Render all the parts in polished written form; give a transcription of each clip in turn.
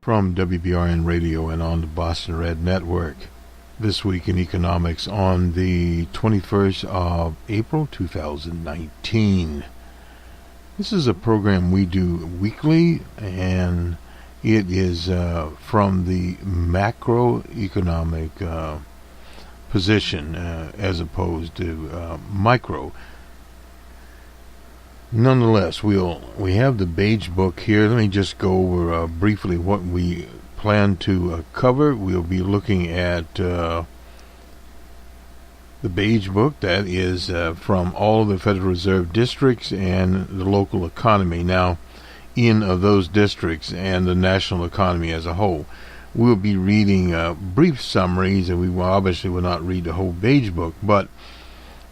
From WBRN Radio and on the Bostonred Network. This week in economics on the 21st of April 2019. This is a program we do weekly, and it is from the macroeconomic position as opposed to micro. Nonetheless, we have the beige book here. Let me just go over briefly what we plan to cover. We'll be looking at the beige book, that is from all of the Federal Reserve districts and the local economy. Now, in those districts and the national economy as a whole, we'll be reading brief summaries, and we obviously will not read the whole beige book, but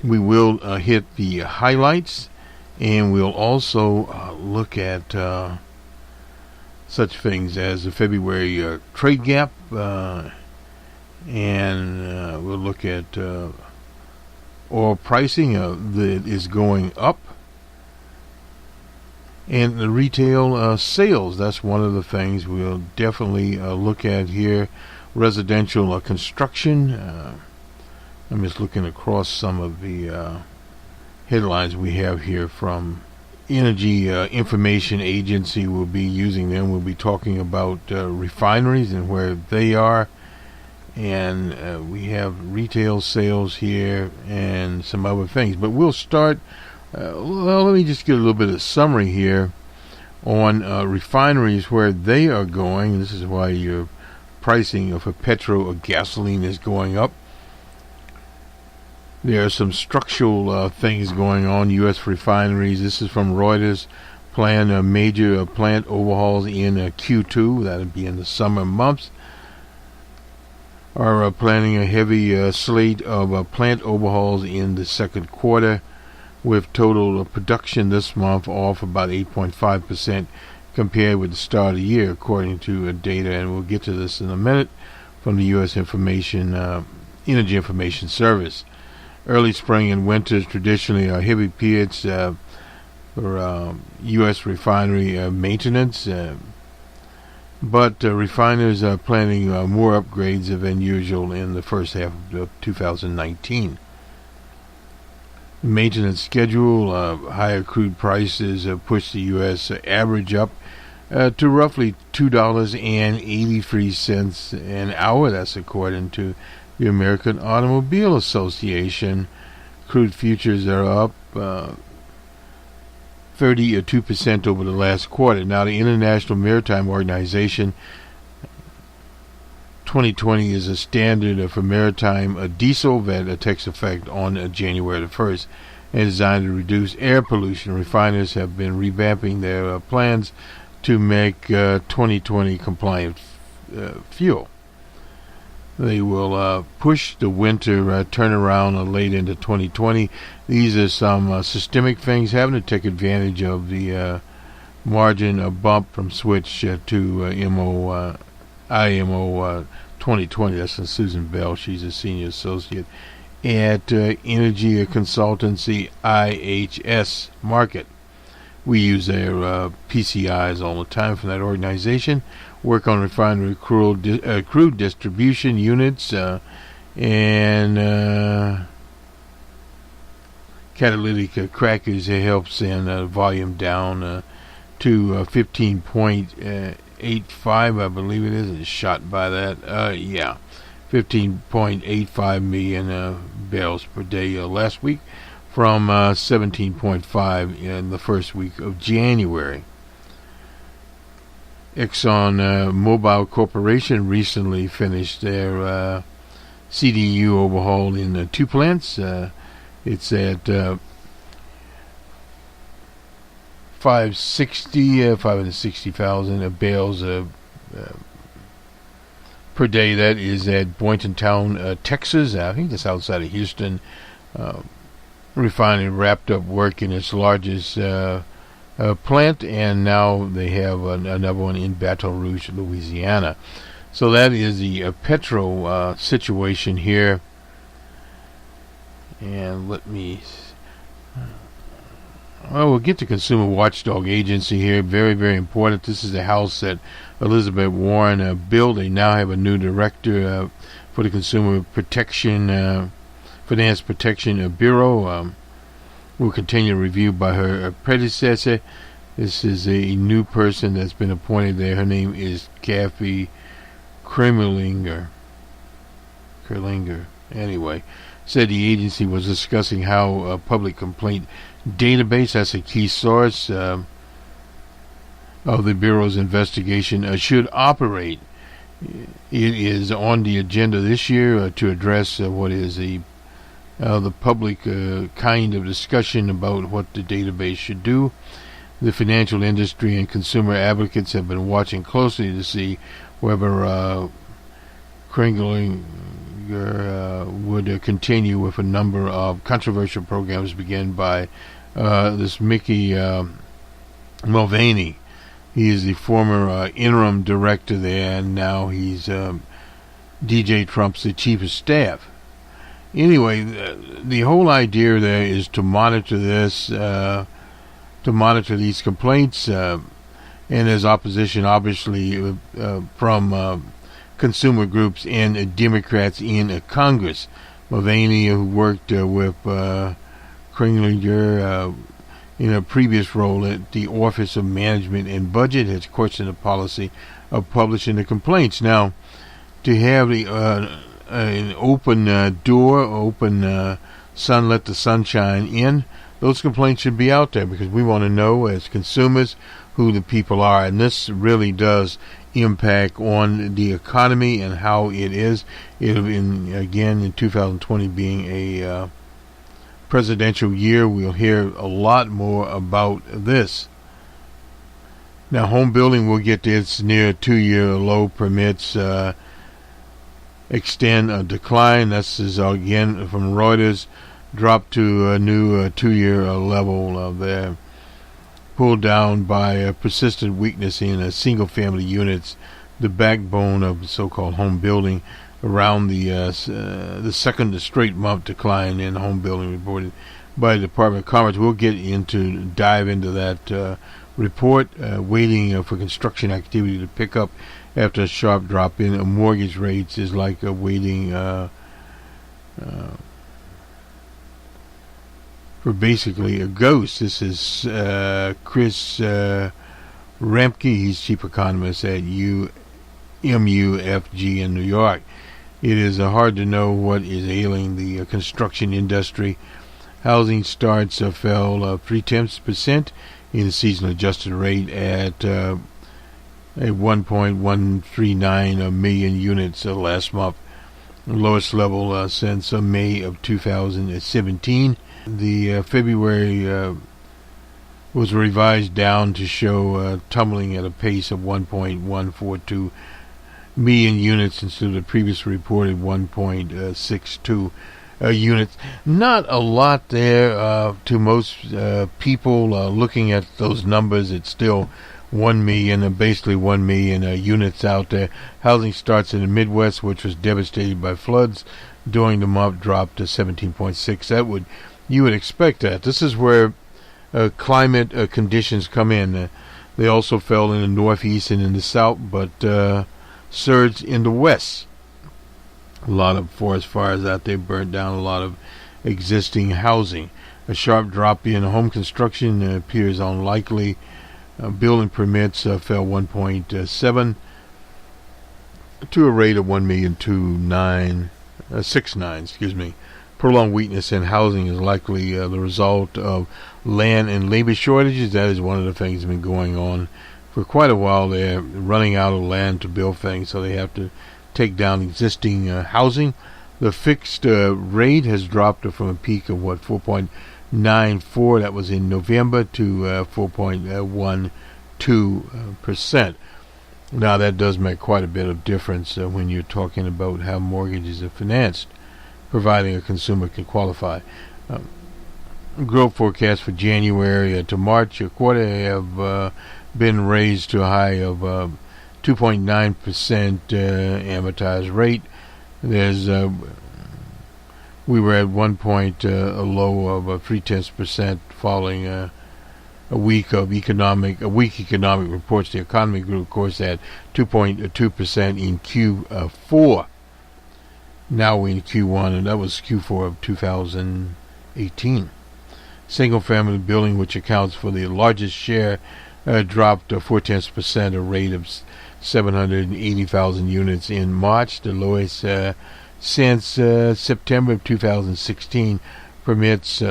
we will hit the highlights. And we'll also look at such things as the February trade gap, and we'll look at oil pricing that is going up, and the retail sales. That's one of the things we'll definitely look at here. Residential construction. I'm just looking across some of the headlines we have here from Energy Information Agency. We'll be using them. We'll be talking about refineries and where they are, and we have retail sales here and some other things. But we'll start, let me just get a little bit of summary here on refineries, where they are going. This is why your pricing for petrol or gasoline is going up. There are some structural things going on. U.S. refineries. This is from Reuters. Plan major plant overhauls in Q2. That'll be in the summer months. Are planning a heavy slate of plant overhauls in the second quarter, with total production this month off about 8.5% compared with the start of the year, according to data. And we'll get to this in a minute from the U.S. Energy Information Service. Early spring and winter traditionally are heavy periods for U.S. refinery maintenance, but refiners are planning more upgrades than usual in the first half of 2019. Maintenance schedule, higher crude prices pushed the U.S. average up to roughly $2.83 an hour. That's according to the American Automobile Association. Crude futures are up 32% over the last quarter. Now, the International Maritime Organization 2020 is a standard for maritime diesel that takes effect on January the 1st and designed to reduce air pollution. Refiners have been revamping their plans to make 2020 compliant fuel. They will push the winter turnaround late into 2020. These are some systemic things having to take advantage of the margin bump from switch to IMO 2020. That's from Susan Bell. She's a senior associate at energy consultancy IHS Market. We use their PCIs all the time from that organization. Work on refinery crude distribution units and catalytic crackers. It helps in volume down to 15.85, I believe it is. It's shot by that. 15.85 million barrels per day last week, from 17.5 in the first week of January. Exxon Mobil Corporation recently finished their CDU overhaul in 2 plants. It's at 560,000 barrels per day. That is at Boyntontown, Texas. I think that's outside of Houston. Refining wrapped up work in its largest plant, and now they have another one in Baton Rouge, Louisiana. So that is the petrol situation here. And let me Well, we'll get to Consumer Watchdog Agency here. Very, very important. This is the house that Elizabeth Warren built. They now have a new director for the Consumer Protection, Finance Protection Bureau. Will continue review by her predecessor. This is a new person that's been appointed there. Her name is Kathy Kremlinger. Anyway, said the agency was discussing how a public complaint database, that's a key source of the Bureau's investigation, should operate. It is on the agenda this year to address what is the public kind of discussion about what the database should do. The financial industry and consumer advocates have been watching closely to see whether Kremlinger would continue with a number of controversial programs begun by this Mickey Mulvaney. He is the former interim director there, and now he's DJ Trump's the chief of staff. Anyway, the whole idea there is to monitor this, to monitor these complaints, and there's opposition, obviously, from consumer groups and Democrats in Congress. Mulvaney, who worked with Kremlinger in a previous role at the Office of Management and Budget, has questioned the policy of publishing the complaints. Now, to have the an open door, open sun, let the sunshine in, those complaints should be out there, because we want to know as consumers who the people are, and this really does impact on the economy and how it is. It'll again in 2020 being a presidential year, we'll hear a lot more about this. Now, home building, we'll get to its near 2-year low. Permits extend a decline. This is again from Reuters, dropped to a new 2-year level there, pulled down by persistent weakness in single-family units, the backbone of so-called home building. Around the second straight month decline in home building reported by the Department of Commerce. We'll dive into that report. Waiting for construction activity to pick up after a sharp drop in mortgage rates is like waiting for basically a ghost. This is Chris Remke. He's chief economist at MUFG in New York. It is hard to know what is ailing the construction industry. Housing starts fell 0.3% in the season-adjusted rate at a 1.139 million units last month, lowest level since May of 2017. The February was revised down to show tumbling at a pace of 1.142 million units instead of the previously reported 1.62 units. Not a lot there to most people. Looking at those numbers, it's still 1 million, basically 1 million units out there. Housing starts in the Midwest, which was devastated by floods during the month, dropped to 17.6. You would expect that. This is where climate conditions come in. They also fell in the Northeast and in the South, but surged in the West. A lot of forest fires out there burned down a lot of existing housing. A sharp drop in home construction appears unlikely. Building permits fell 1.7 to a rate of 1,269,069. Prolonged weakness in housing is likely the result of land and labor shortages. That is one of the things that's been going on for quite a while. They're running out of land to build things, so they have to take down existing housing. The fixed rate has dropped from a peak of 4.94, that was in November, to 4.12%. Now that does make quite a bit of difference when you're talking about how mortgages are financed, providing a consumer can qualify. Growth forecast for January to March quarter have been raised to a high of 2.9% amortized rate. There's we were at one point a low of 0.3%, falling weak economic reports. The economy grew, of course, at 2.2% in Q4. Now we're in Q1, and that was Q4 of 2018. Single-family building, which accounts for the largest share, dropped 0.4%, a rate of 780,000 units in March, the lowest since September of 2016. Permits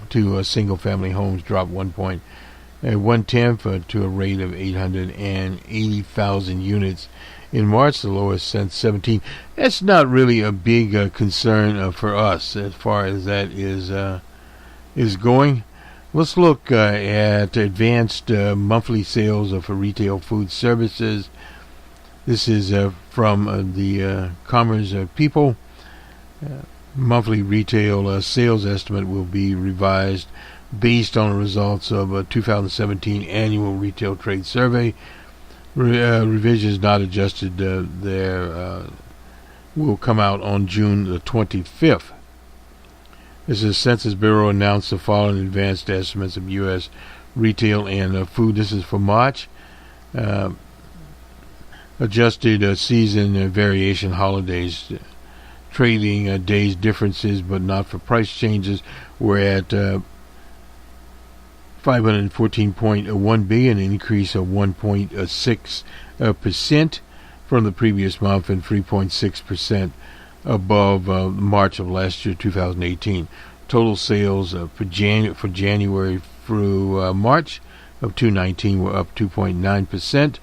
to single-family homes dropped 1.1 to a rate of 880,000 units in March, the lowest since 17. That's not really a big concern for us as far as that is going. Let's look at advanced monthly sales for retail food services. This is from the Commerce People. Monthly retail sales estimate will be revised based on the results of a 2017 annual retail trade survey. Revisions not adjusted there will come out on June the 25th. This is Census Bureau announced the following advanced estimates of U.S. retail and food. This is for March. Adjusted season variation holidays. Trading days differences, but not for price changes. We're at 514.1 billion, an increase of 1.6% from the previous month and 3.6% above March of last year, 2018. Total sales for January through March of 2019 were up 2.9%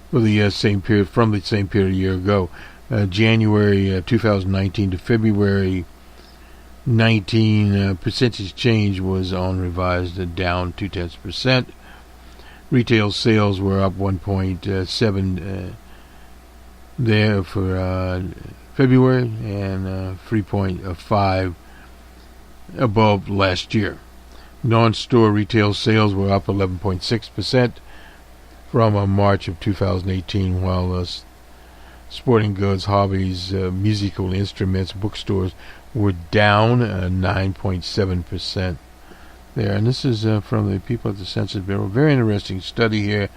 for the same period from the same period a year ago. January 2019 to February 19 percentage change was on revised down 0.2%. Retail sales were up 1.7 there for February and 3.5 above last year. Non-store retail sales were up 11.6% from March of 2018, while sporting goods, hobbies, musical instruments, bookstores were down 9.7% there. And this is from the people at the Census Bureau. Very interesting study here.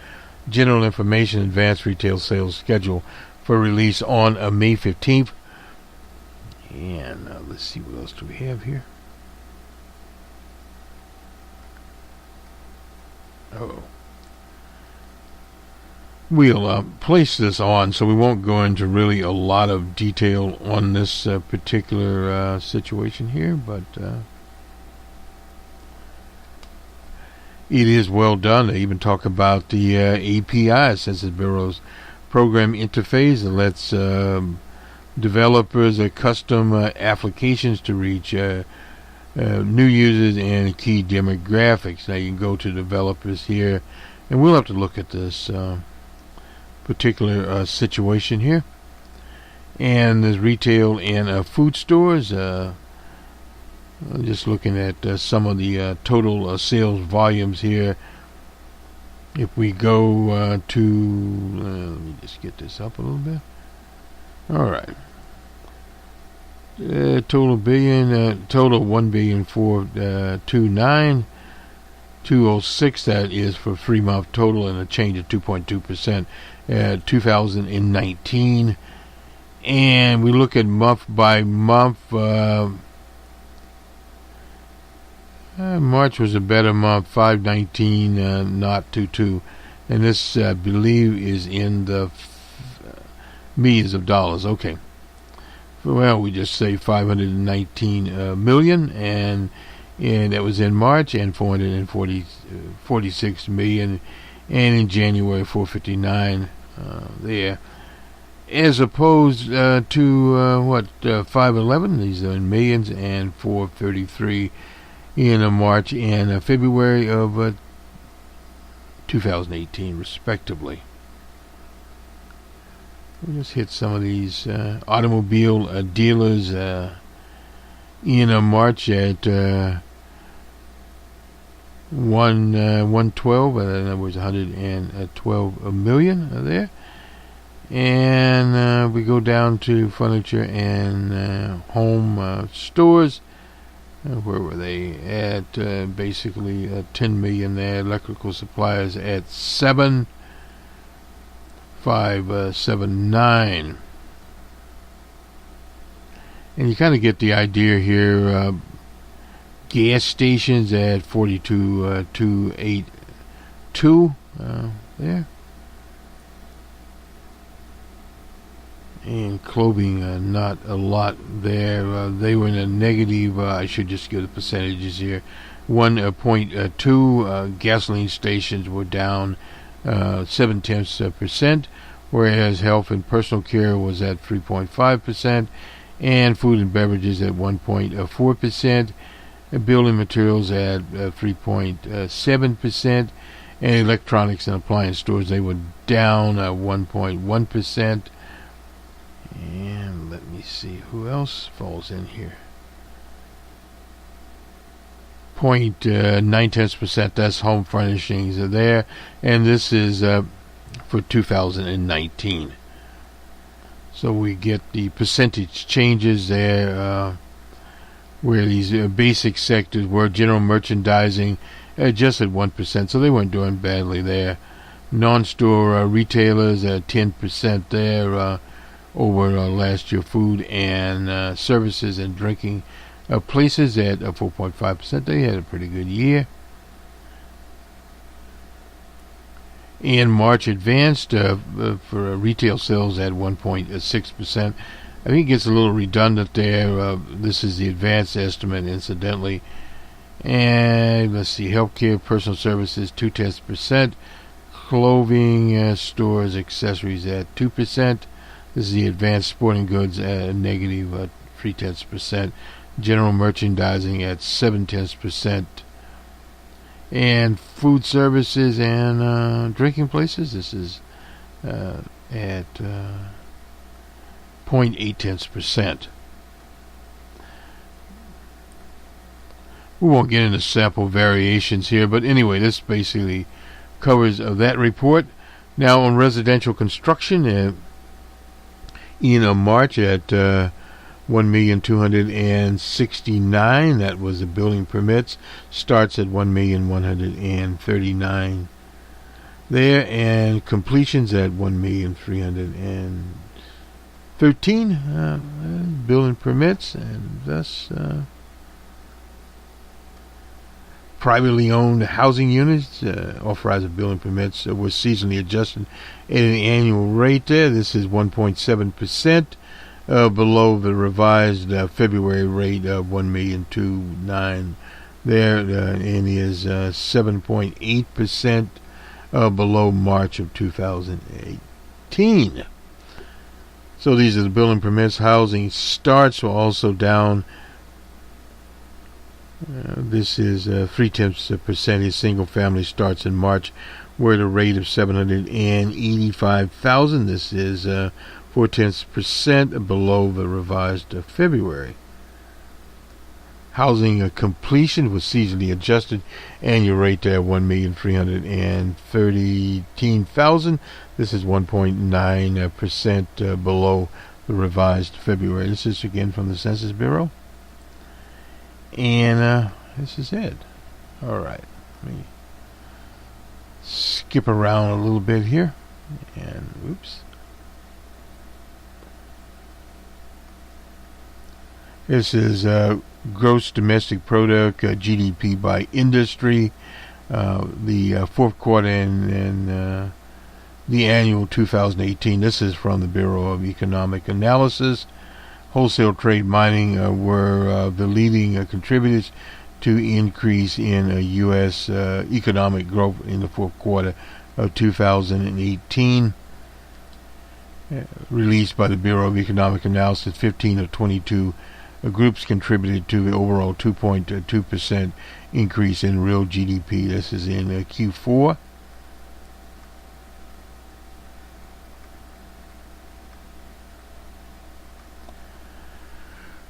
General information, advanced retail sales schedule for release on May 15th. And let's see, what else do we have here? Oh. We'll place this on, so we won't go into really a lot of detail on this particular situation here, but it is well done. They even talk about the API, Census Bureau's program interface, that lets developers custom applications to reach new users and key demographics. Now you can go to developers here, and we'll have to look at this particular situation here. And there's retail and food stores. Just looking at some of the total sales volumes here. If we go to let me just get this up a little bit. All right. Total 1,429,206. That is for 3-month total, and a change of 2.2%. 2019, and we look at month by month. March was a better month, 519, not 22, and this I believe is in the millions of dollars. Okay, well, we just say 519 million, and that was in March, and 446 million, and in January 459 there, as opposed to 511. These are in millions, and 433 in March and February of 2018, respectively. We'll just hit some of these automobile dealers in March at 112, that was 112 million there. And we go down to furniture and home stores. Where were they at? Basically 10 million there. Electrical suppliers at 7,579. And you kind of get the idea here. Gas stations at 42,282 there. And clothing, not a lot there. They were in a negative, I should just give the percentages here. 1.2. Gasoline stations were down 0.7%, whereas health and personal care was at 3.5%, and food and beverages at 1.4%, building materials at 3.7%, and electronics and appliance stores, they were down 1.1%. And let me see who else falls in here. 0.9%, that's home furnishings are there, and this is for 2019. So we get the percentage changes there, where these basic sectors were. General merchandising just at 1%, so they weren't doing badly there. Non-store retailers at 10% there, over last year. Food and services and drinking places at 4.5%. They had a pretty good year. In March advanced for retail sales at 1.6%. I think it gets a little redundant there. This is the advanced estimate, incidentally. And let's see, healthcare, personal services, 0.2%. Clothing, stores, accessories at 2%. This is the advanced sporting goods at negative 0.3%. General merchandising at 0.7%. And food services and drinking places, this is at 0.8%. We won't get into sample variations here, but anyway, this basically covers that report. Now on residential construction, in March at 1,269,000. That was the building permits. Starts at 1,139,000 there, and completions at 1,313,000 building permits, and thus privately owned housing units authorized building permits were seasonally adjusted at an annual rate there. This is 1.7%. Below the revised February rate of 1,209,000 there, and is 7.8% below March of 2018. So these are the building permits. Housing starts were also down. This is 0.3%. Single family starts in March were at a rate of 785,000. This is 0.4% below the revised February. Housing completion was seasonally adjusted. Annual rate there 1,313,000. This is 1.9% below the revised February. This is again from the Census Bureau. And this is it. All right. Let me skip around a little bit here. And oops. This is gross domestic product, GDP by industry, the fourth quarter and the annual 2018. This is from the Bureau of Economic Analysis. Wholesale trade, mining were the leading contributors to increase in U.S. economic growth in the fourth quarter of 2018. Released by the Bureau of Economic Analysis, 15 of 22 groups contributed to the overall 2.2% increase in real GDP. This is in Q4.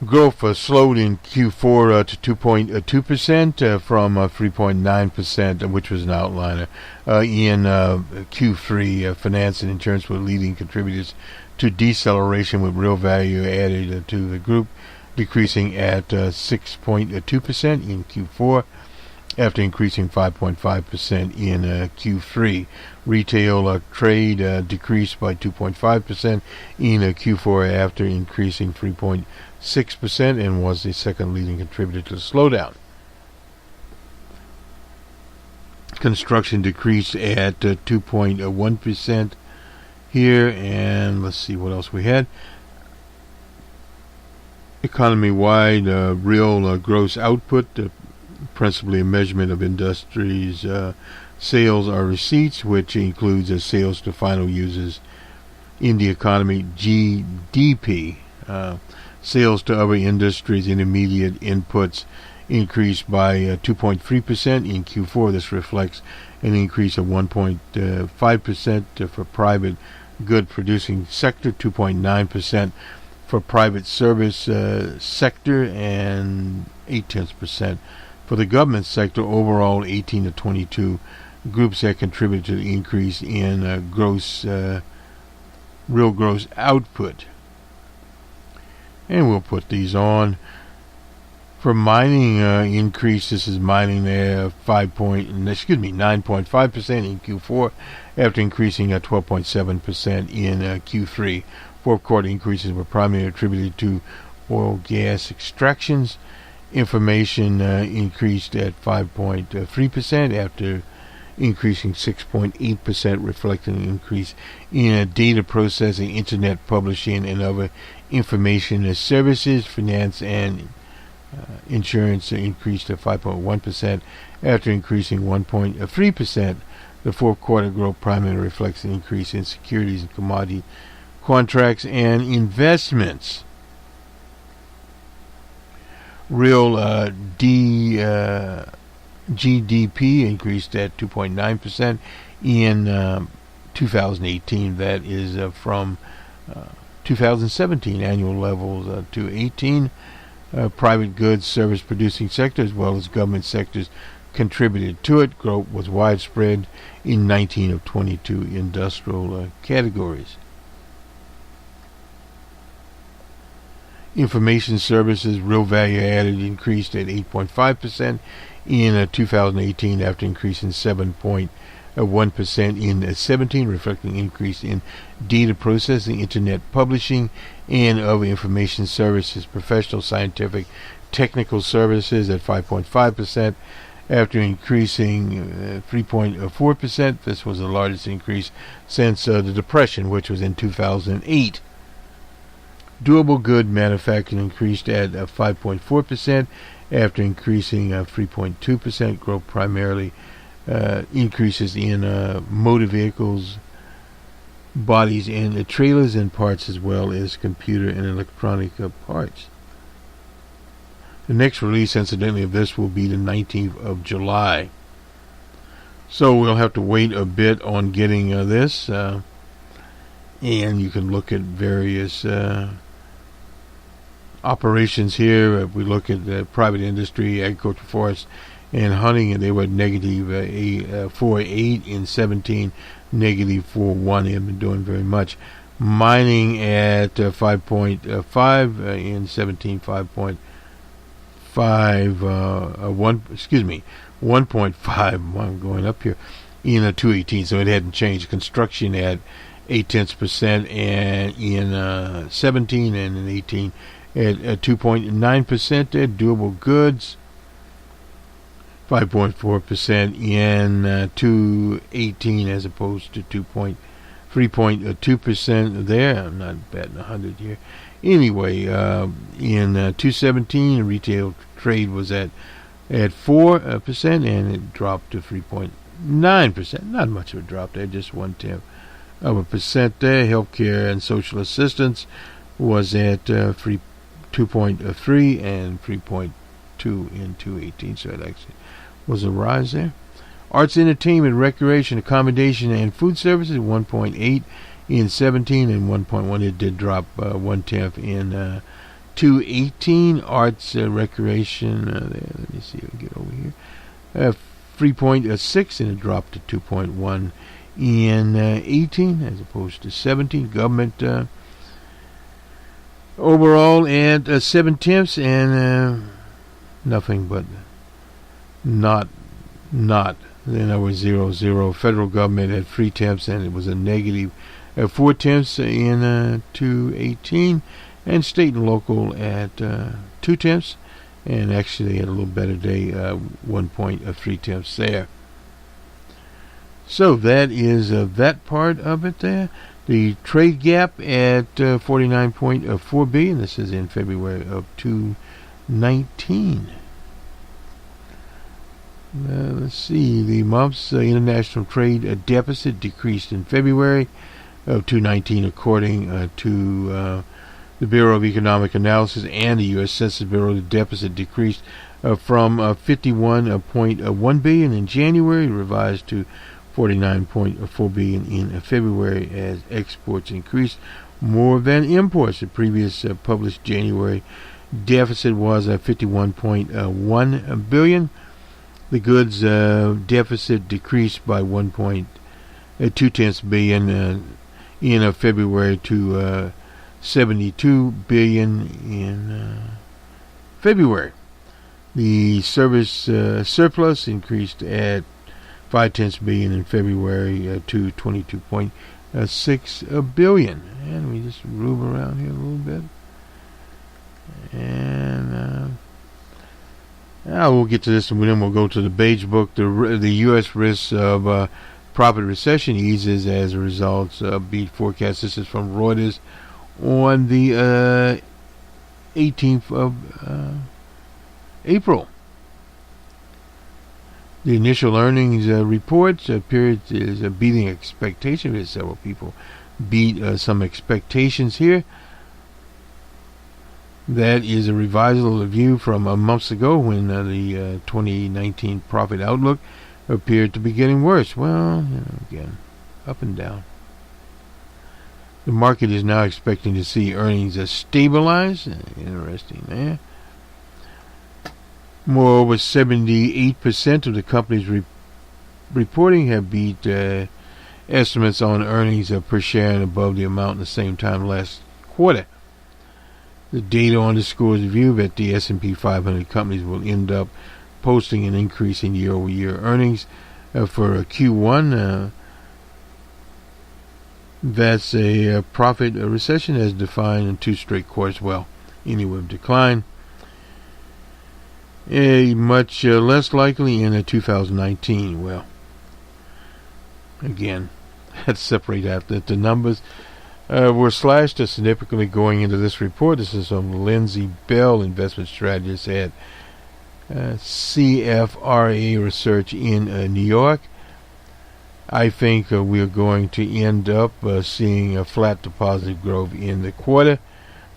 Growth slowed in Q4 to 2.2% from 3.9%, which was an outliner. In Q3, finance and insurance were leading contributors to deceleration, with real value added to the group. decreasing at 6.2% in Q4 after increasing 5.5% in Q3. Retail trade decreased by 2.5% in Q4 after increasing 3.6% and was the second leading contributor to the slowdown. Construction decreased at 2.1% here, and let's see what else we had. Economy-wide, real gross output, principally a measurement of industries' sales or receipts, which includes sales to final users in the economy, GDP. Sales to other industries, intermediate inputs, increased by 2.3% in Q4. This reflects an increase of 1.5% for private good producing sector, 2.9% for private service sector, and 0.8% for the government sector. Overall, 18 to 22 groups that contributed to the increase in real gross output. And we'll put these on. For mining increase, this is mining there 9.5% in Q4 after increasing at 12.7% in Q3. Fourth quarter increases were primarily attributed to oil gas extractions. Information increased at 5.3% after increasing 6.8%, reflecting an increase in data processing, internet publishing, and other information services. Finance and insurance increased to 5.1% after increasing 1.3%. The fourth quarter growth primarily reflects an increase in securities and commodity contracts and investments. Real GDP increased at 2.9% in 2018. That is from 2017 annual levels to 18. Private goods, service producing sectors, as well as government sectors contributed to it. Growth was widespread in 19 of 22 industrial categories. Information services, real value added, increased at 8.5% in 2018 after increasing 7.1% in 17, reflecting an increase in data processing, internet publishing, and other information services. Professional, scientific, technical services at 5.5% after increasing 3.4%. This was the largest increase since the Depression, which was in 2008. Durable good manufacturing increased at 5.4% after increasing 3.2%. Growth primarily increases in motor vehicles, bodies and trailers and parts, as well as computer and electronic parts. The next release, incidentally, of this will be the 19th of July. So we'll have to wait a bit on getting this. And you can look at various operations here. If we look at the private industry, agriculture, forest, and hunting, and they were negative 4.8 in 17, negative 4.1. They haven't been doing very much. Mining at 5.5 in 17, 5.5 1.5. I'm going up here in 218, so it hadn't changed. Construction at 0.8%, and in 17 and in 18 at 2.9%. Durable goods 5.4% in 218 as opposed to 3.2% there. I'm not batting 100 here. Anyway, in 217, retail trade was at 4%, and it dropped to 3.9%. Not much of a drop there, just 0.1% there. Healthcare and social assistance was at 2.3 and 3.2 in 218, so it actually was a rise there. Arts, entertainment, recreation, accommodation, and food services 1.8 in 17 and 1.1. It did drop 1/10 in 218. Arts, recreation. Let me see if I can get over here. 3.6, and it dropped to 2.1 in 18 as opposed to 17. Government Overall at 7/10, and nothing but not. Then there was 0. Federal government at 3/10, and it was a negative 4/10 in 2/18, and state and local at 2/10, and actually they had a little better day, 1.3 there. So that is that part of it there. The trade gap at 49.4 billion. This is in February of 2019. Let's see. The month's international trade deficit decreased in February of 2019, according to the Bureau of Economic Analysis and the U.S. Census Bureau. The deficit decreased from 51.1 billion in January, revised to 49.4 billion in February, as exports increased more than imports. The previous published January deficit was 51.1 billion. The goods deficit decreased by 1.2 billion in February to 72 billion in February. The service surplus increased at 0.5 billion in February to 22.6 billion. And we just move around here a little bit. And we'll get to this, and then we'll go to the beige book. The U.S. risk of profit recession eases as a result of beat forecast. This is from Reuters on the 18th of April. The initial earnings reports period is beating expectations. Several people beat some expectations here. That is a revisal of view from months ago, when the 2019 profit outlook appeared to be getting worse. Well, again, up and down. The market is now expecting to see earnings stabilize. Interesting there. Moreover, 78% of the companies reporting have beat estimates on earnings per share and above the amount at the same time last quarter. The data underscores the view that the S&P 500 companies will end up posting an increase in year-over-year earnings for Q1. That's a profit recession as defined in 2 straight quarters. Well, anyway, decline. Much less likely in 2019. Well, again, let's separate out that the numbers were slashed significantly going into this report. This is from Lindsay Bell, investment strategist at CFRA Research in New York. I think we're going to end up seeing a flat to positive growth in the quarter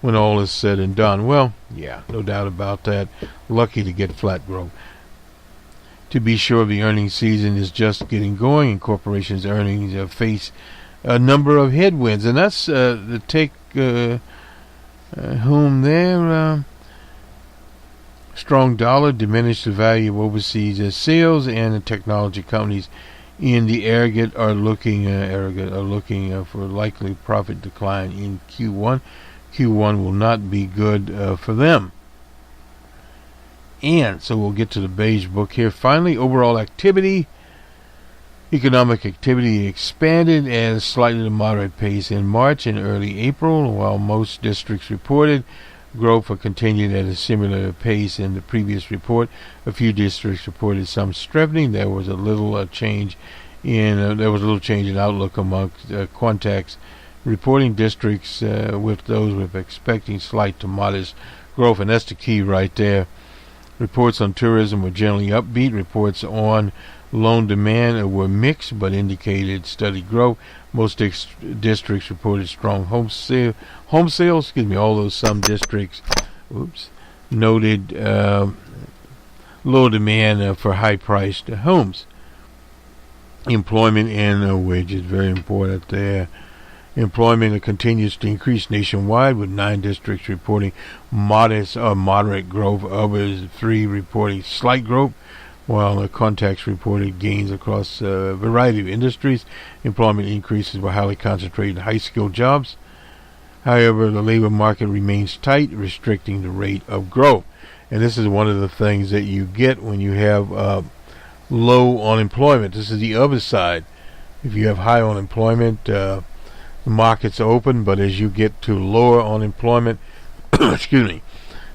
when all is said and done. Well, yeah, no doubt about that. Lucky to get flat growth. To be sure, the earnings season is just getting going, and corporations' earnings face a number of headwinds, and that's the take home there. Strong dollar diminished the value of overseas sales, and the technology companies in the aggregate are looking for likely profit decline in Q1. Q1 will not be good for them. And so we'll get to the beige book here. Finally, overall economic activity expanded at a slightly to moderate pace in March and early April, while most districts reported growth continued at a similar pace in the previous report. A few districts reported some strengthening. There was a little change in outlook amongst contacts reporting districts, with those with expecting slight to modest growth, and that's the key right there. Reports on tourism were generally upbeat. Reports on loan demand were mixed, but indicated steady growth. Most districts reported strong home sales. Although some districts, noted low demand for high-priced homes. Employment and wages, very important there. Employment continues to increase nationwide, with 9 districts reporting modest or moderate growth, others 3 reporting slight growth, while contacts reported gains across a variety of industries. Employment increases were highly concentrated in high-skilled jobs. However, the labor market remains tight, restricting the rate of growth. And this is one of the things that you get when you have low unemployment. This is the other side. If you have high unemployment, the market's open, but as you get to lower unemployment, excuse me,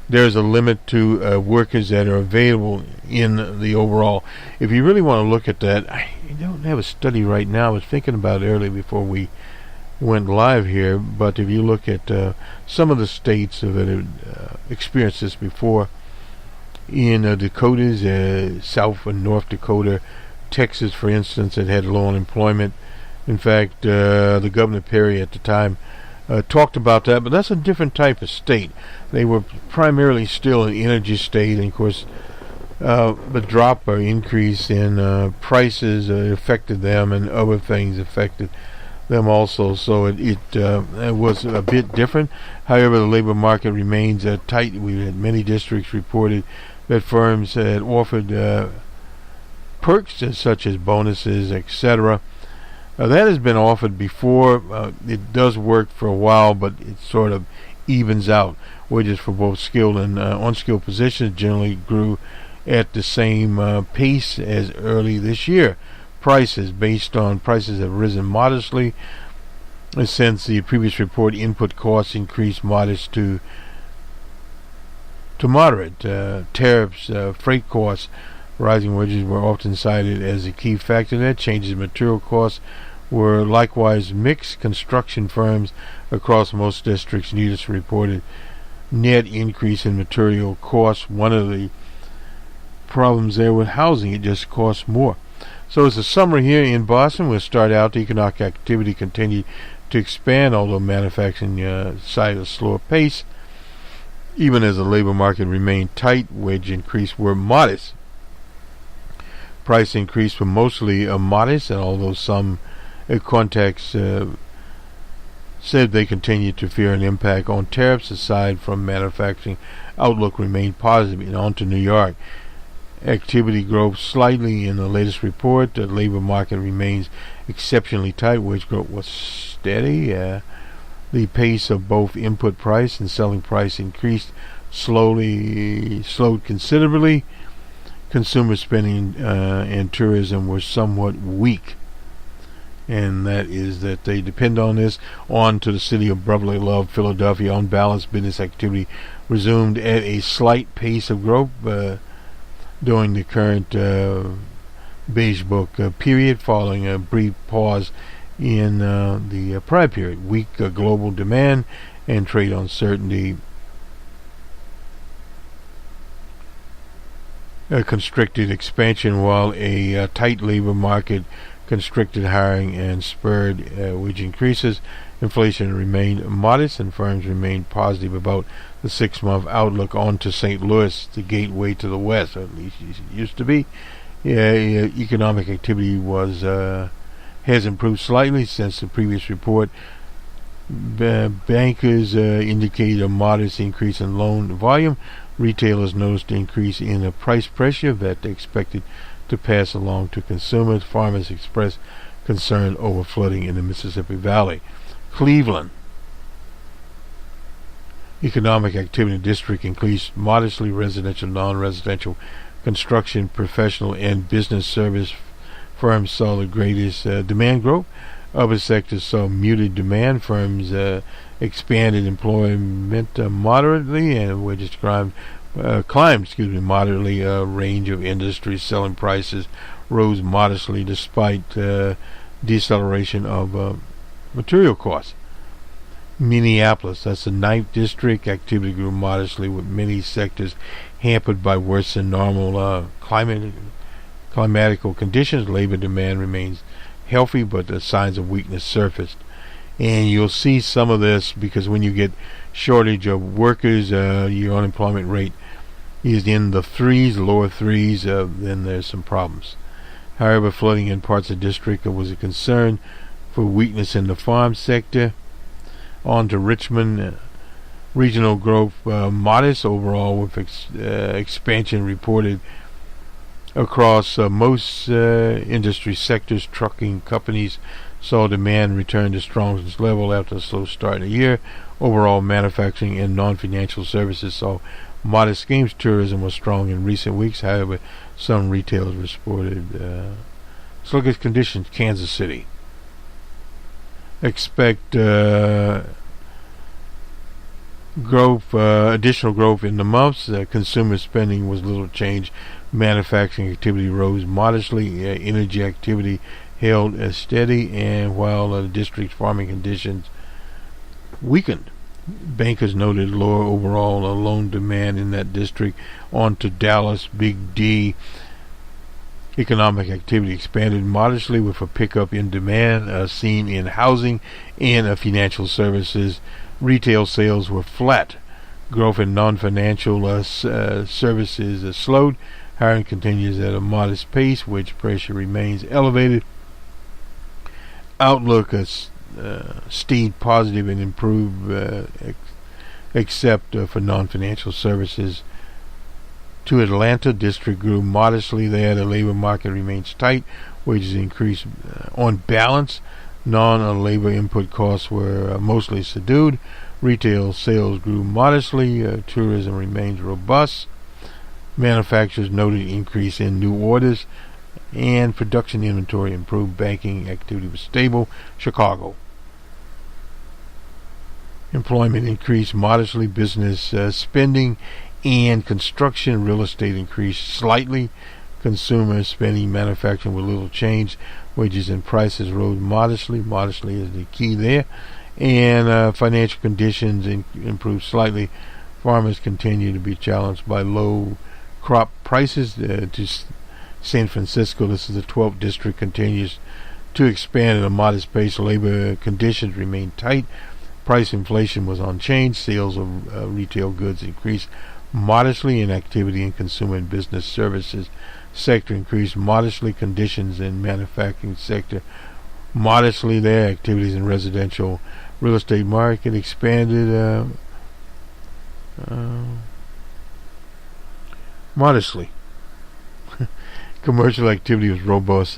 there's a limit to workers that are available in the overall. If you really want to look at that, I don't have a study right now. I was thinking about it earlier before we went live here, but if you look at some of the states that have experienced this before, in Dakotas, South and North Dakota, Texas, for instance, that had low unemployment. In fact, the Governor Perry at the time talked about that, but that's a different type of state. They were primarily still an energy state, and of course the drop or increase in prices affected them, and other things affected them also, so it was a bit different. However, the labor market remains tight. We had many districts reported that firms had offered perks such as bonuses, etc. That has been offered before. It does work for a while, but it sort of evens out. Wages for both skilled and unskilled positions generally grew at the same pace as early this year. Prices have risen modestly since the previous report. Input costs increased modest to moderate. Tariffs, freight costs, rising wages were often cited as a key factor there. Changes in material costs were likewise mixed. Construction firms across most districts needed reported net increase in material costs. One of the problems there with housing, it just costs more. So as a summary here in Boston, we'll start out. The economic activity continued to expand, although manufacturing side at a slower pace. Even as the labor market remained tight, wage increase were modest. Price increase were mostly modest, and although some contacts said they continued to fear an impact on tariffs, aside from manufacturing, outlook remained positive. And on to New York. Activity growth slightly in the latest report. The labor market remains exceptionally tight. Wage growth was steady. The pace of both input price and selling price increased slowed considerably. Consumer spending and tourism were somewhat weak, and that is that they depend on this. On to the city of brotherly love, Philadelphia. On balance, business activity resumed at a slight pace of growth during the current beige book period, following a brief pause in the prior period. Weak global demand and trade uncertainty constricted expansion, while a tight labor market constricted hiring and spurred wage increases. Inflation remained modest, and firms remained positive about the 6-month outlook. On to St. Louis, the gateway to the West, or at least it used to be. Economic activity has improved slightly since the previous report. Bankers indicated a modest increase in loan volume. Retailers noticed an increase in price pressure that they expected to pass along to consumers. Farmers expressed concern over flooding in the Mississippi Valley. Cleveland. Economic activity in the district increased modestly. Residential, non-residential, construction, professional, and business service firms saw the greatest demand growth. Other sectors saw muted demand. Firms expanded employment moderately, and wages climbed moderately. A range of industries selling prices rose modestly despite deceleration of material costs. Minneapolis, that's the 9th district. Activity grew modestly, with many sectors hampered by worse than normal climatical conditions. Labor demand remains healthy, but the signs of weakness surfaced. And you'll see some of this because when you get shortage of workers, your unemployment rate is in the lower threes, then there's some problems. However, flooding in parts of the district was a concern for weakness in the farm sector. On to Richmond. Regional growth modest overall, with expansion reported Across most industry sectors, trucking companies saw demand return to strongest level after a slow start in the year. Overall, manufacturing and non-financial services saw modest gains. Tourism was strong in recent weeks. However, some retailers reported sluggish conditions. Kansas City. Expect additional growth in the months. Consumer spending was little change. Manufacturing activity rose modestly. Energy activity held steady, and while the district's farming conditions weakened, bankers noted lower overall loan demand in that district. On to Dallas, Big D. Economic activity expanded modestly with a pickup in demand seen in housing and financial services. Retail sales were flat. Growth in non-financial services slowed. Hiring continues at a modest pace, which pressure remains elevated. Outlook stayed positive and improved except for non-financial services. To Atlanta, district grew modestly there. The labor market remains tight. Wages increased on balance. Non-labor input costs were mostly subdued. Retail sales grew modestly. Tourism remains robust. Manufacturers noted increase in new orders, and production inventory improved. Banking activity was stable. Chicago. Employment increased modestly. Business spending and construction, real estate increased slightly. Consumer spending, manufacturing with little change. Wages and prices rose modestly. Modestly is the key there. And financial conditions improved slightly. Farmers continue to be challenged by low crop prices. To San Francisco, this is the 12th district, continues to expand at a modest pace. Labor conditions remain tight. Price inflation was unchanged. Sales of retail goods increased modestly, and activity in consumer and business services sector increased modestly. Conditions in manufacturing sector modestly there. Activities in residential real estate market expanded modestly. Commercial activity was robust.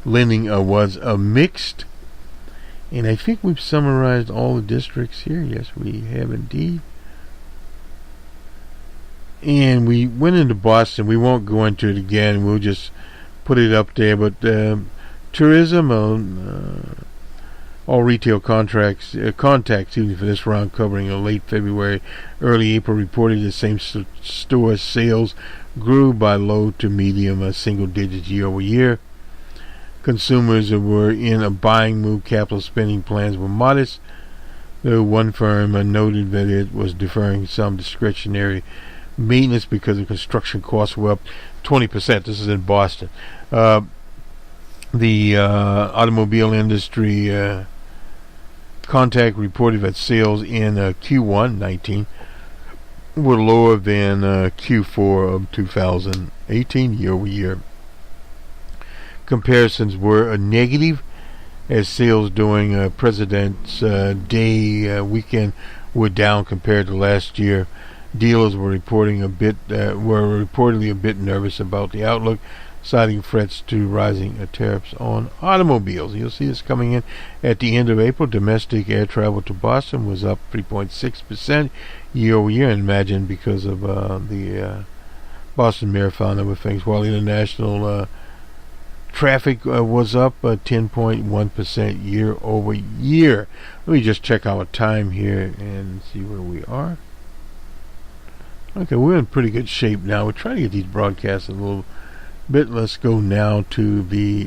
Lending was mixed. And I think we've summarized all the districts here. Yes, we have indeed. And we went into Boston. We won't go into it again. We'll just put it up there. But tourism, all retail contacts, even for this round, covering late February, early April, reported the same store sales grew by low to medium single digits year over year. Consumers were in a buying mood. Capital spending plans were modest, though one firm noted that it was deferring some discretionary maintenance because the construction costs were up 20%. This is in Boston. The automobile industry contact reported that sales in Q1 19 were lower than Q4 of 2018 year over year. Comparisons were negative, as sales during President's Day weekend were down compared to last year. Dealers were reportedly a bit nervous about the outlook, citing threats to rising tariffs on automobiles. You'll see this coming in at the end of April. Domestic air travel to Boston was up 3.6% year over year, and imagine because of the Boston Marathon and other things, while international traffic was up 10.1% year over year. Let me just check our time here and see where we are. Okay, we're in pretty good shape now. We're trying to get these broadcasts a little bit. Let's go now to the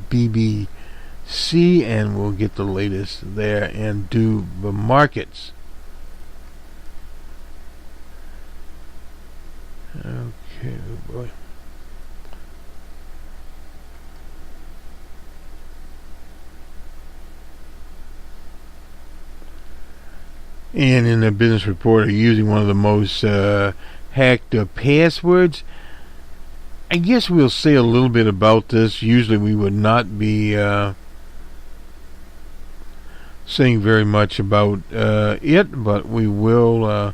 BBC, and we'll get the latest there and do the markets. Okay, oh boy. And in the business report, using one of the most hacked passwords. I guess we'll say a little bit about this. Usually we would not be saying very much about it, but we will.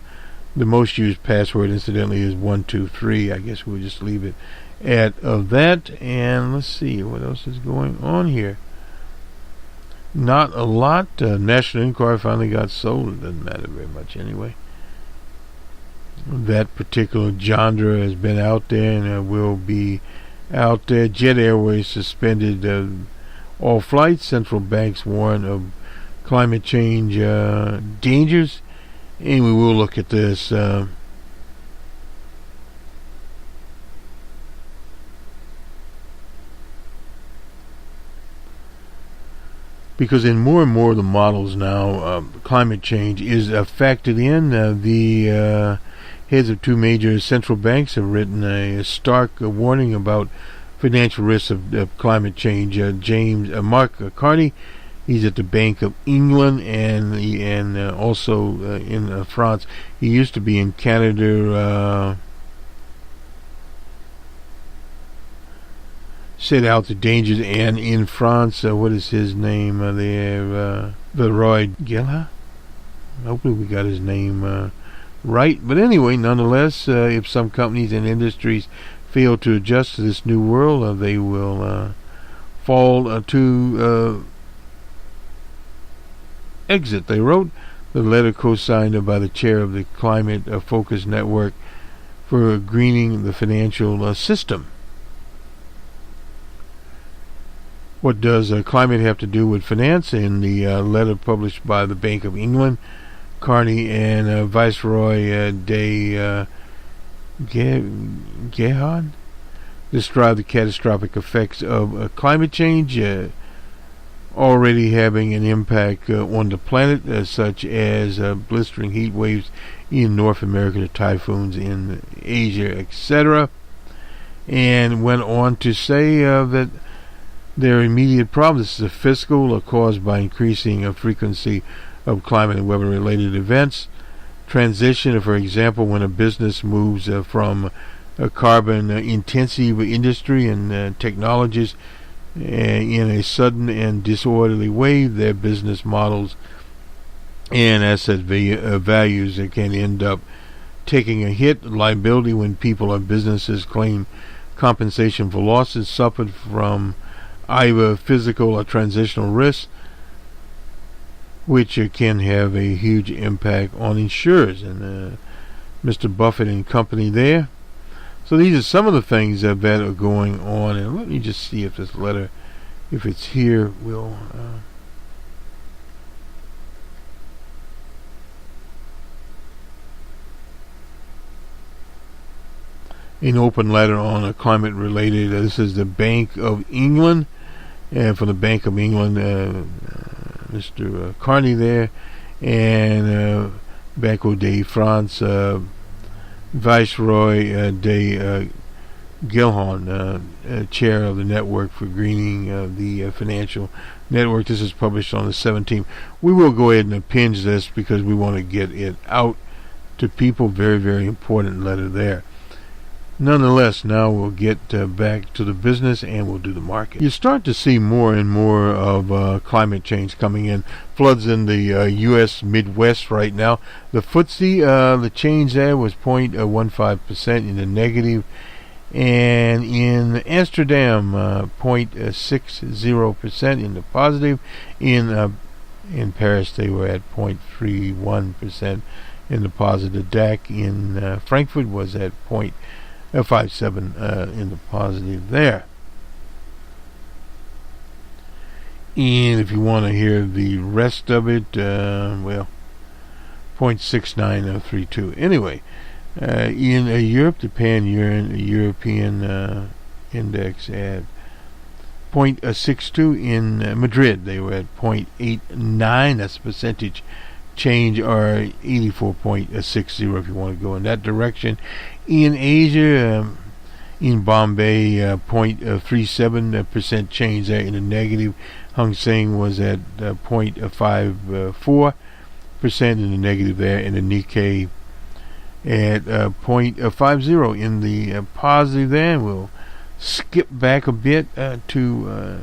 The most used password, incidentally, is 123. I guess we'll just leave it at that. And let's see what else is going on here. Not a lot. National Enquirer finally got sold. It doesn't matter very much anyway. That particular genre has been out there and will be out there. Jet Airways suspended all flights. Central banks warn of climate change dangers. And we will look at this. Because in more and more of the models now, climate change is factored in. The heads of two major central banks have written a stark warning about financial risks of climate change. Mark Carney, he's at the Bank of England and also in France. He used to be in Canada. Set out the dangers, and in France, what is his name? They have Villeroy Gilha. Hopefully we got his name right. But anyway, nonetheless, if some companies and industries fail to adjust to this new world, they will fall to exit. They wrote the letter co-signed by the chair of the Climate Focus Network for greening the financial system. What does climate have to do with finance? In the letter published by the Bank of England, Carney and Viceroy de Gehard described the catastrophic effects of climate change already having an impact on the planet, such as blistering heat waves in North America, typhoons in Asia, etc. And went on to say that their immediate problem, this is a fiscal, caused by increasing frequency of climate and weather-related events. Transition, for example, when a business moves from a carbon-intensive industry and technologies in a sudden and disorderly way, their business models and asset values can end up taking a hit. Liability, when people or businesses claim compensation for losses suffered from either physical or transitional risks, which can have a huge impact on insurers. And Mr. Buffett and company there. So these are some of the things that are going on. And let me just see if this letter, if it's here, will... an open letter on a climate related. This is the Bank of England. And from the Bank of England, Mr. Carney there, and Banco de France, Viceroy de Gilhorn, chair of the Network for Greening the Financial Network. This is published on the 17th. We will go ahead and append this because we want to get it out to people. Very, very important letter there. Nonetheless, now we'll get back to the business and we'll do the market. You start to see more and more of climate change coming in. Floods in the U.S. Midwest right now. The FTSE, the change there was 0.15% in the negative. And in Amsterdam, 0.60% in the positive. In Paris, they were at 0.31% in the positive. DAC in Frankfurt was at 0.57 in the positive there. And if you want to hear the rest of it, 0.6932. Anyway, in Europe, the Pan-European index at 0.62. In Madrid, they were at 0.89. That's a percentage change, or 84.60 if you want to go in that direction. In Asia, in Bombay, 0.37% change there in the negative. Hang Seng was at 0.54% in the negative there, and the Nikkei at 0.50 in the positive there. And we'll skip back a bit to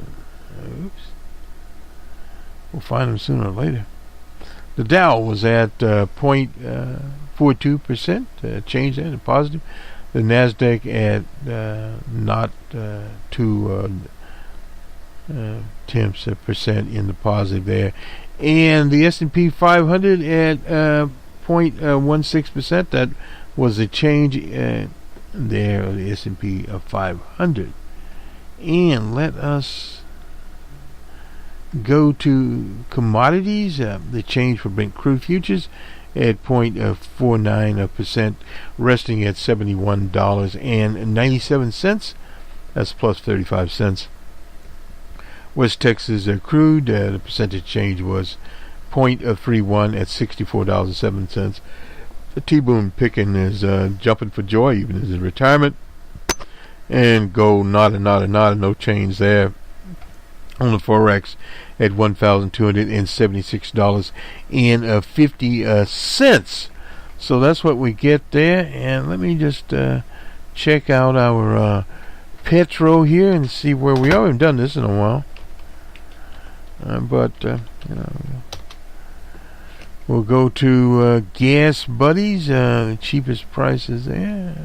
we'll find them sooner or later. The Dow was at 0.42% change there in the positive. The Nasdaq at not 0.2% in the positive there, and the S&P 500 at 0.16%. That was a change there, the S&P 500. And let us go to commodities. The change for Brent crude futures at 0.49%, resting at $71.97. That's plus 35 cents. West Texas crude, the percentage change was 0.31 at $64.07. T-Boone Picking is jumping for joy, even as his retirement. And gold, nada, no change there. On the Forex at $1,276.50. So that's what we get there. And let me just check out our petro here and see where we are. We haven't done this in a while. But we'll go to Gas Buddies, the cheapest prices there.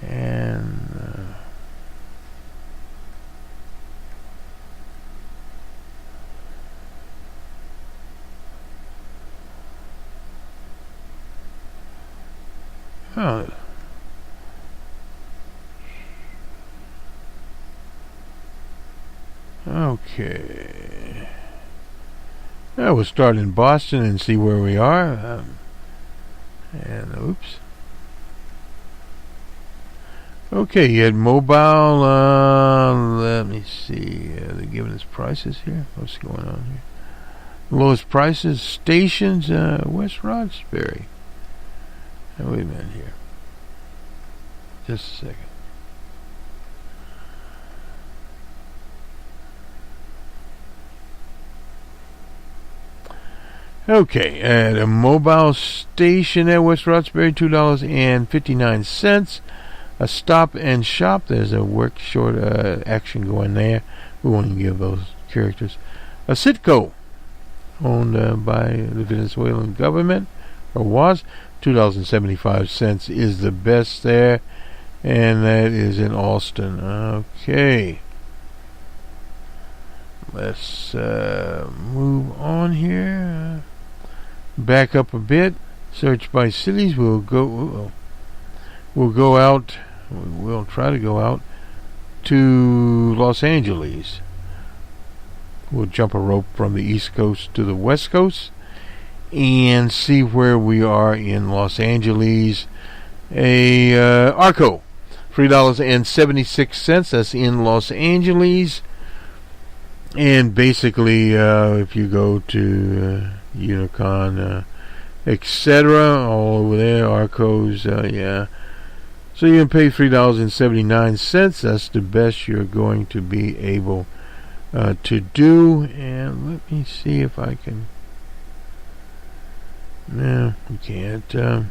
And okay. We'll start in Boston and see where we are. And oops. Okay, you had mobile. Let me see. They're giving us prices here. What's going on here? Lowest prices, stations, West Roxbury. Wait a minute here. Just a second. Okay, at a mobile station at West Roxbury, $2.59. A Stop and Shop, there's a work short action going there. We won't even give those characters. A Citgo, owned by the Venezuelan government, or was, $2.75 is the best there, and that is in Austin. Okay. Let's move on here. Back up a bit. Search by cities. We'll try to go out to Los Angeles. We'll jump a rope from the East Coast to the West Coast and see where we are in Los Angeles. Arco, $3.76. That's in Los Angeles. And basically, if you go to Unicon, etc., all over there, Arcos, yeah. So you can pay $3.79. That's the best you're going to be able to do. And let me see if I can. No, you can't. This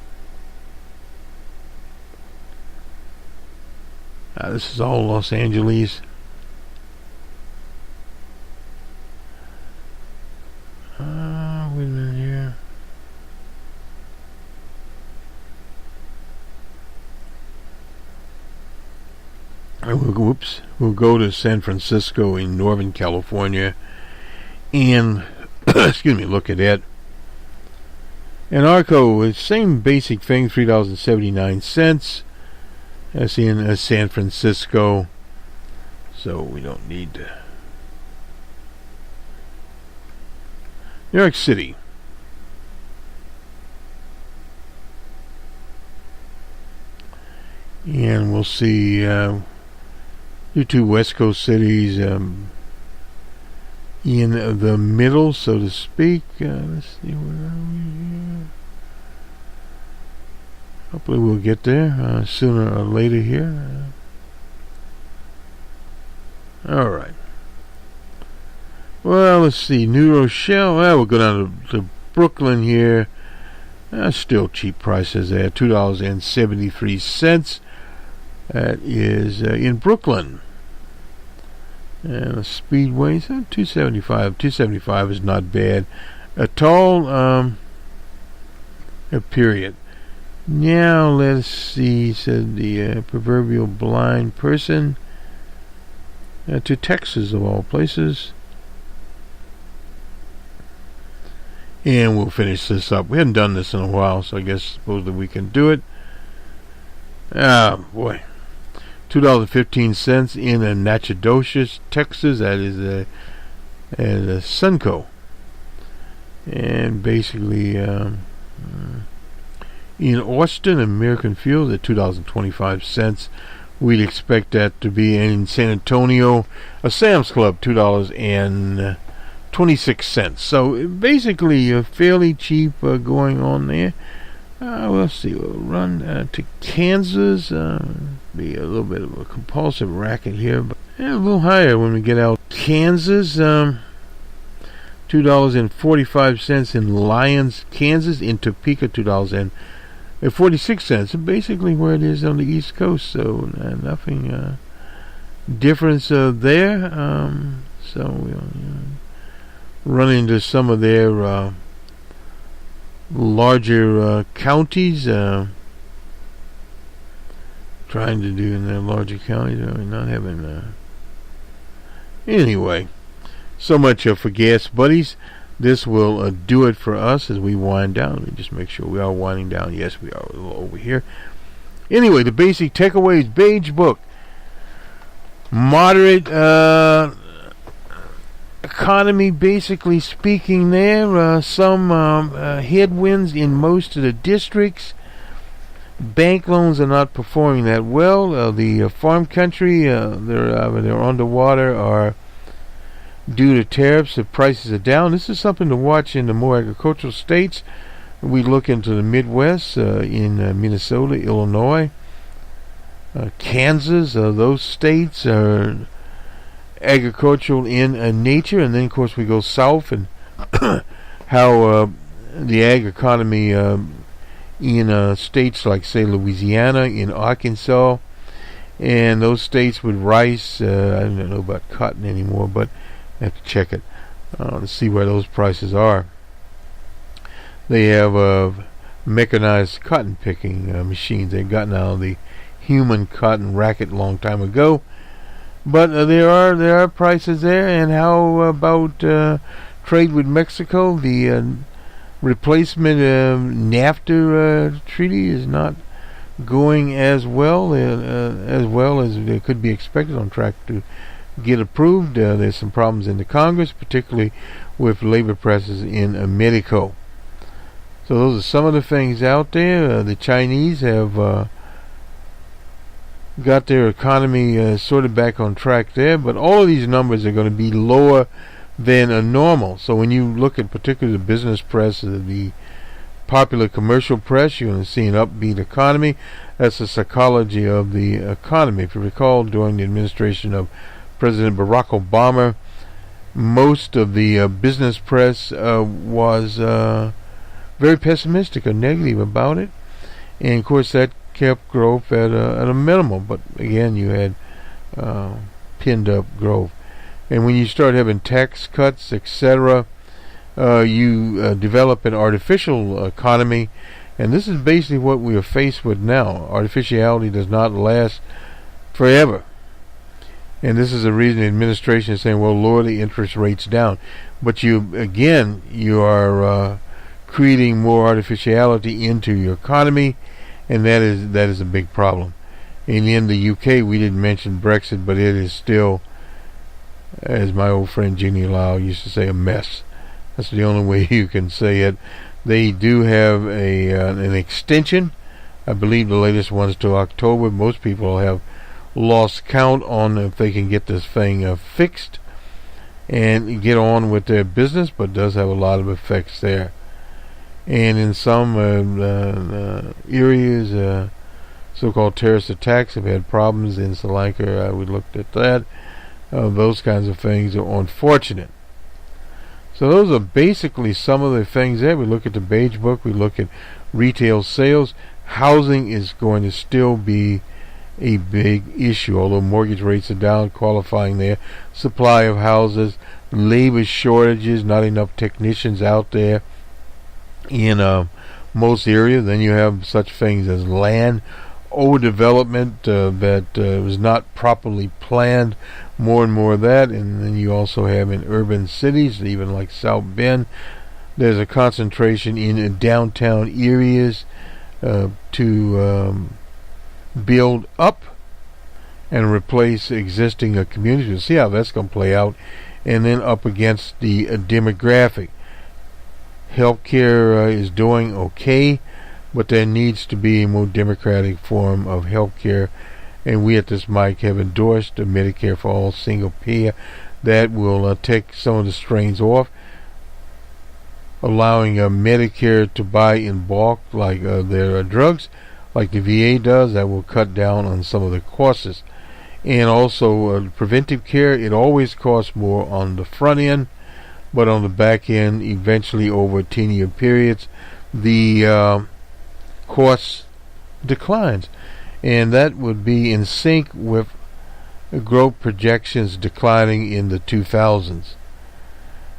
is all Los Angeles. Wait a minute here. We'll go to San Francisco in Northern California and look at it. And Arco, same basic thing, $3.79. That's in San Francisco. So we don't need to. New York City. And we'll see your two West Coast cities in the middle, so to speak. Let's see, where are we here? Hopefully we'll get there sooner or later here. Alright. Well, let's see. New Rochelle. Well, we'll go down to Brooklyn here. Still cheap prices there. $2.73. That is in Brooklyn. And the Speedway, so $2.75. $2.75 is not bad at all. Period. Now let's see, said the proverbial blind person, to Texas of all places. And we'll finish this up. We hadn't done this in a while, so I guess supposedly we can do it. Ah, boy. $2.15 in Natchitoches, Texas. That is a Sunco. And basically, in Austin, American Fuel at $2.25. We'd expect that to be in San Antonio, a Sam's Club, $2.26. So basically, fairly cheap going on there. Let's see. We'll run to Kansas. Be a little bit of a compulsive racket here, but a little higher when we get out. Kansas, $2.45 in Lyons, Kansas. In Topeka, $2.46. Basically where it is on the East Coast. So nothing difference there. So we'll run into some of their larger counties. Trying to do in their larger counties. Not having. Anyway, so much for gas buddies. This will do it for us as we wind down. Let me just make sure we are winding down. Yes, we are a little over here. Anyway, the basic takeaways, Beige Book. Moderate economy, basically speaking there. Some headwinds in most of the districts. Bank loans are not performing that well. The farm country, they're underwater, are due to tariffs. The prices are down. This is something to watch in the more agricultural states. We look into the Midwest, in Minnesota, Illinois, Kansas. Those states are agricultural in nature, and then of course we go south and how the ag economy in states like, say, Louisiana, in Arkansas, and those states with rice. I don't know about cotton anymore, but I have to check it to see where those prices are. They have mechanized cotton picking machines. They've gotten out of the human cotton racket a long time ago, but there are prices there. And how about trade with Mexico? The replacement NAFTA treaty is not going as well as it could be expected, on track to get approved. There's some problems in the Congress, particularly with labor pressures in Mexico. So those are some of the things out there. The Chinese have got their economy sort of back on track there, but all of these numbers are going to be lower than a normal. So when you look at particularly the business press, the popular commercial press, you're going to see an upbeat economy. That's the psychology of the economy. If you recall, during the administration of President Barack Obama, most of the business press was very pessimistic or negative about it, and of course that kept growth at a minimum. But again, you had pinned up growth. And when you start having tax cuts, etc., you develop an artificial economy, and this is basically what we are faced with now. Artificiality does not last forever, and this is the reason the administration is saying, well, lower the interest rates down. But you are creating more artificiality into your economy, and that is a big problem. And in the UK, we didn't mention Brexit, but it is still, as my old friend Jeannie Lau used to say, a mess. That's the only way you can say it. They do have an extension. I believe the latest one's to October. Most people have lost count on if they can get this thing fixed and get on with their business, but it does have a lot of effects there. And in some areas, so-called terrorist attacks have had problems in Sri Lanka. We looked at that. Those kinds of things are unfortunate. So those are basically some of the things there. We look at the Beige Book. We look at retail sales. Housing is going to still be a big issue, although mortgage rates are down, qualifying there. Supply of houses, labor shortages, not enough technicians out there in most areas. Then you have such things as land overdevelopment that was not properly planned, more and more of that. And then you also have in urban cities, even like South Bend, there's a concentration in downtown areas to build up and replace existing communities. We'll see how that's going to play out. And then up against the demographic. Healthcare is doing okay, but there needs to be a more democratic form of healthcare. And we at this mic have endorsed a Medicare for all single payer that will take some of the strains off, allowing Medicare to buy in bulk like their drugs, like the VA does. That will cut down on some of the costs. And also preventive care, it always costs more on the front end, but on the back end, eventually over 10-year periods, the cost declines. And that would be in sync with growth projections declining in the 2000s.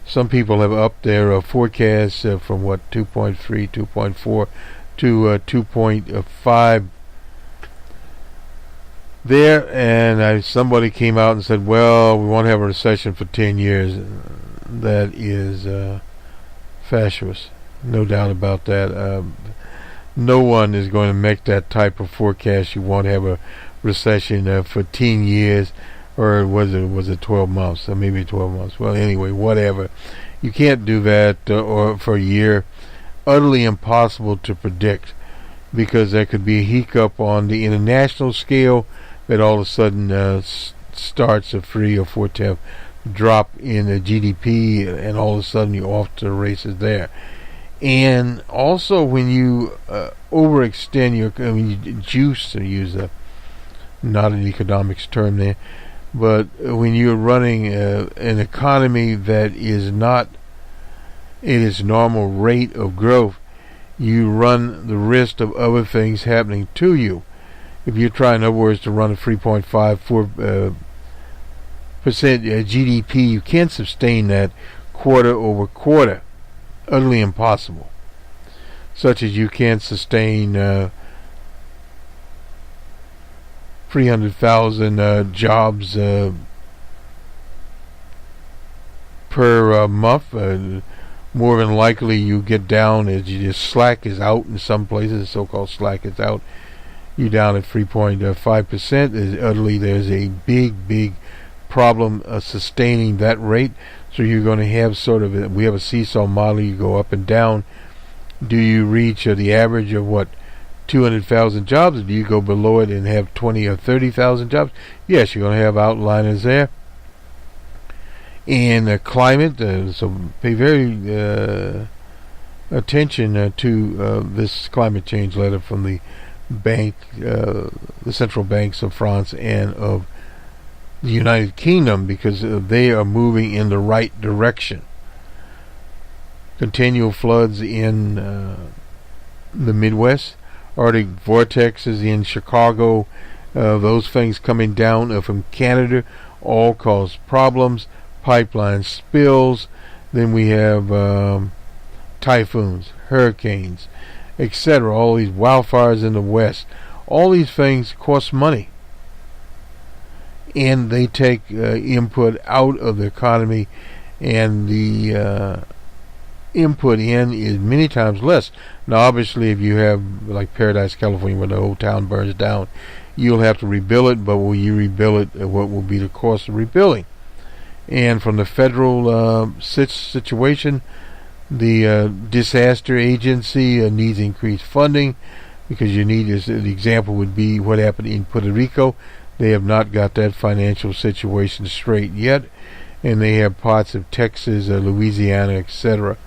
Some people have upped their forecasts from 2.3, 2.4 to 2.5 there, and somebody came out and said, well, we won't have a recession for 10 years. That is fatuous, no doubt about that. No one is going to make that type of forecast. You won't have a recession for 10 years, or was it 12 months? Or maybe 12 months. Well, anyway, whatever. You can't do that or for a year. Utterly impossible to predict, because there could be a hiccup on the international scale that all of a sudden starts a 3 or 4 drop in the GDP, and all of a sudden you're off to the races there. And also, when you overextend you juice, to use not an economics term there, but when you're running an economy that is not at its normal rate of growth, you run the risk of other things happening to you. If you're trying, in other words, to run a 3.54% GDP, you can't sustain that quarter over quarter. Utterly impossible. Such as you can't sustain 300,000 jobs per month. More than likely you get down as you just slack is out in some places. So-called slack is out. You're down at 3.5%. There's a big problem sustaining that rate. So you're going to have we have a seesaw model. You go up and down. Do you reach the average of 200,000 jobs, or do you go below it and have 20 or 30,000 jobs? Yes, you're going to have outliers there. And climate, so pay very attention to this climate change letter from the central banks of France and of the United Kingdom, because they are moving in the right direction. Continual floods in the Midwest, Arctic vortexes in Chicago, those things coming down from Canada all cause problems. Pipeline spills. Then we have typhoons, hurricanes, etc. All these wildfires in the West. All these things cost money, and they take input out of the economy, and the input in is many times less. Now, obviously, if you have like Paradise, California, where the whole town burns down, you'll have to rebuild it. But will you rebuild it? What will be the cost of rebuilding? And from the federal situation, the disaster agency needs increased funding, because you need, the example would be what happened in Puerto Rico. They have not got that financial situation straight yet, and they have parts of Texas, Louisiana, etc.,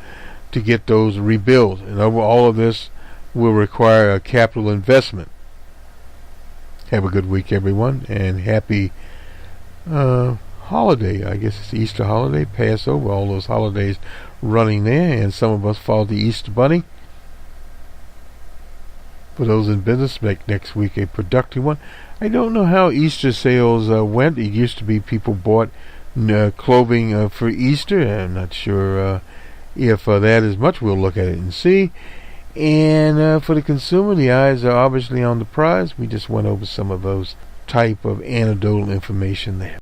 to get those rebuilt. And all of this will require a capital investment. Have a good week, everyone, and happy holiday. I guess it's Easter holiday, Passover, all those holidays running there, and some of us follow the Easter Bunny. For those in business, make next week a productive one. I don't know how Easter sales went. It used to be people bought clothing for Easter. I'm not sure if that is much. We'll look at it and see. And for the consumer, the eyes are obviously on the prize. We just went over some of those type of anecdotal information there.